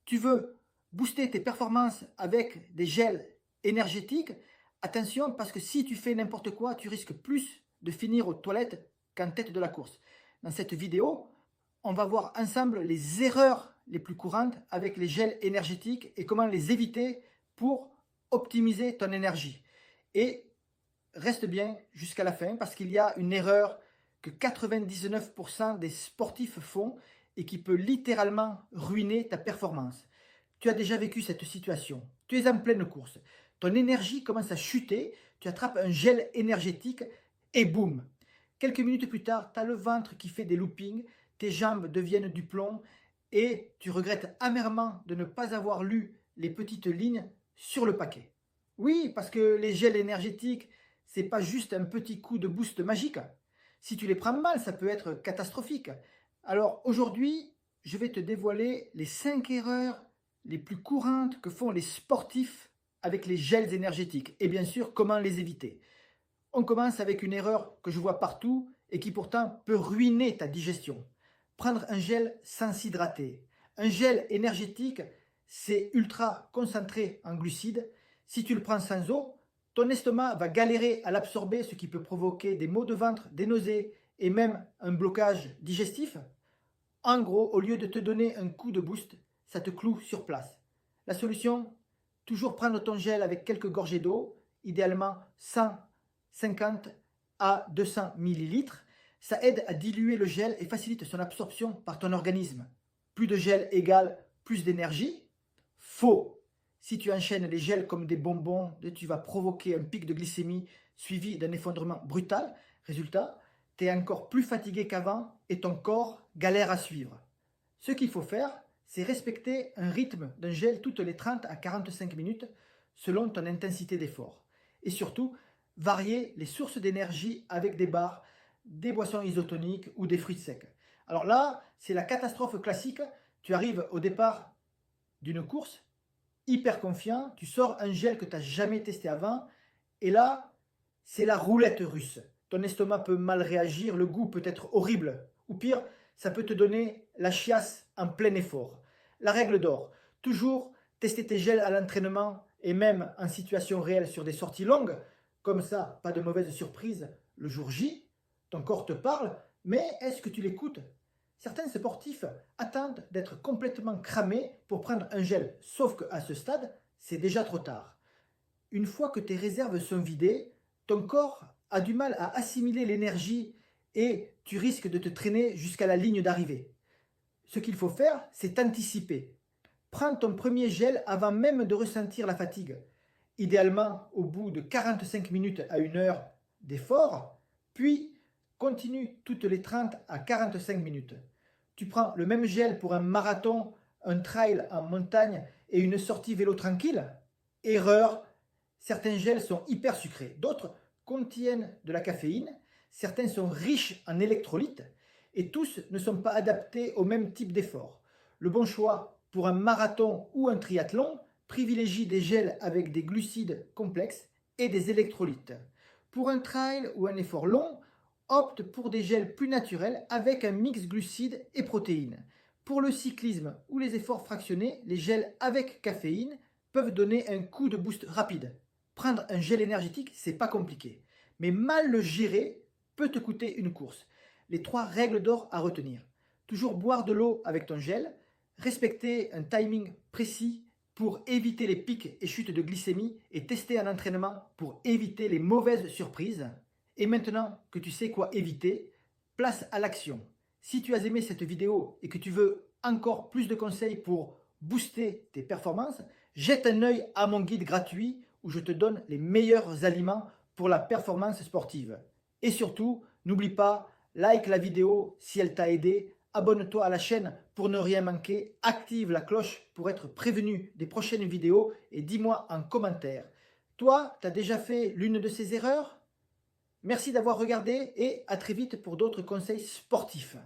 Tu veux booster tes performances avec des gels énergétiques, attention parce que si tu fais n'importe quoi, tu risques plus de finir aux toilettes qu'en tête de la course. Dans cette vidéo, on va voir ensemble les erreurs les plus courantes avec les gels énergétiques et comment les éviter pour optimiser ton énergie. Et reste bien jusqu'à la fin parce qu'il y a une erreur que 99% des sportifs font et qui peut littéralement ruiner ta performance. Tu as déjà vécu cette situation. Tu es en pleine course. Ton énergie commence à chuter. Tu attrapes un gel énergétique et boum. Quelques minutes plus tard, tu as le ventre qui fait des loopings, tes jambes deviennent du plomb et tu regrettes amèrement de ne pas avoir lu les petites lignes sur le paquet. Oui, parce que les gels énergétiques, c'est pas juste un petit coup de boost magique. Si tu les prends mal, ça peut être catastrophique. Alors aujourd'hui, je vais te dévoiler les 5 erreurs les plus courantes que font les sportifs avec les gels énergétiques et bien sûr comment les éviter. On commence avec une erreur que je vois partout et qui pourtant peut ruiner ta digestion. Prendre un gel sans s'hydrater. Un gel énergétique, c'est ultra concentré en glucides. Si tu le prends sans eau, ton estomac va galérer à l'absorber, ce qui peut provoquer des maux de ventre, des nausées et même un blocage digestif. En gros, au lieu de te donner un coup de boost, ça te cloue sur place. La solution, toujours prendre ton gel avec quelques gorgées d'eau, idéalement 150 à 200 ml. Ça aide à diluer le gel et facilite son absorption par ton organisme. Plus de gel égale plus d'énergie. Faux. Si tu enchaînes les gels comme des bonbons, tu vas provoquer un pic de glycémie suivi d'un effondrement brutal. Résultat, tu es encore plus fatigué qu'avant et ton corps galère à suivre. Ce qu'il faut faire, c'est respecter un rythme d'un gel toutes les 30 à 45 minutes selon ton intensité d'effort. Et surtout, varier les sources d'énergie avec des bars, des boissons isotoniques ou des fruits secs. Alors là, c'est la catastrophe classique. Tu arrives au départ d'une course, hyper confiant, tu sors un gel que tu n'as jamais testé avant, et là, c'est la roulette russe. Ton estomac peut mal réagir, le goût peut être horrible, ou pire, ça peut te donner la chiasse en plein effort. La règle d'or, toujours tester tes gels à l'entraînement et même en situation réelle sur des sorties longues, comme ça, pas de mauvaise surprise le jour J, ton corps te parle, mais est-ce que tu l'écoutes? Certains sportifs attendent d'être complètement cramés pour prendre un gel, sauf qu'à ce stade, c'est déjà trop tard. Une fois que tes réserves sont vidées, ton corps a du mal à assimiler l'énergie et tu risques de te traîner jusqu'à la ligne d'arrivée. Ce qu'il faut faire, c'est anticiper. Prends ton premier gel avant même de ressentir la fatigue. Idéalement au bout de 45 minutes à 1 heure d'effort, puis continue toutes les 30 à 45 minutes. Tu prends le même gel pour un marathon, un trail en montagne et une sortie vélo tranquille? Erreur, certains gels sont hyper sucrés, d'autres contiennent de la caféine, certains sont riches en électrolytes et tous ne sont pas adaptés au même type d'effort. Le bon choix pour un marathon ou un triathlon privilégie des gels avec des glucides complexes et des électrolytes. Pour un trail ou un effort long, opte pour des gels plus naturels avec un mix glucides et protéines. Pour le cyclisme ou les efforts fractionnés, les gels avec caféine peuvent donner un coup de boost rapide. Prendre un gel énergétique, c'est pas compliqué, mais mal le gérer peut te coûter une course. Les 3 règles d'or à retenir. Toujours boire de l'eau avec ton gel, respecter un timing précis pour éviter les pics et chutes de glycémie et tester un entraînement pour éviter les mauvaises surprises. Et maintenant que tu sais quoi éviter, place à l'action. Si tu as aimé cette vidéo et que tu veux encore plus de conseils pour booster tes performances, jette un œil à mon guide gratuit où je te donne les meilleurs aliments pour la performance sportive. Et surtout, n'oublie pas, like la vidéo si elle t'a aidé, abonne-toi à la chaîne pour ne rien manquer, active la cloche pour être prévenu des prochaines vidéos et dis-moi en commentaire. Toi, tu as déjà fait l'une de ces erreurs? Merci d'avoir regardé et à très vite pour d'autres conseils sportifs.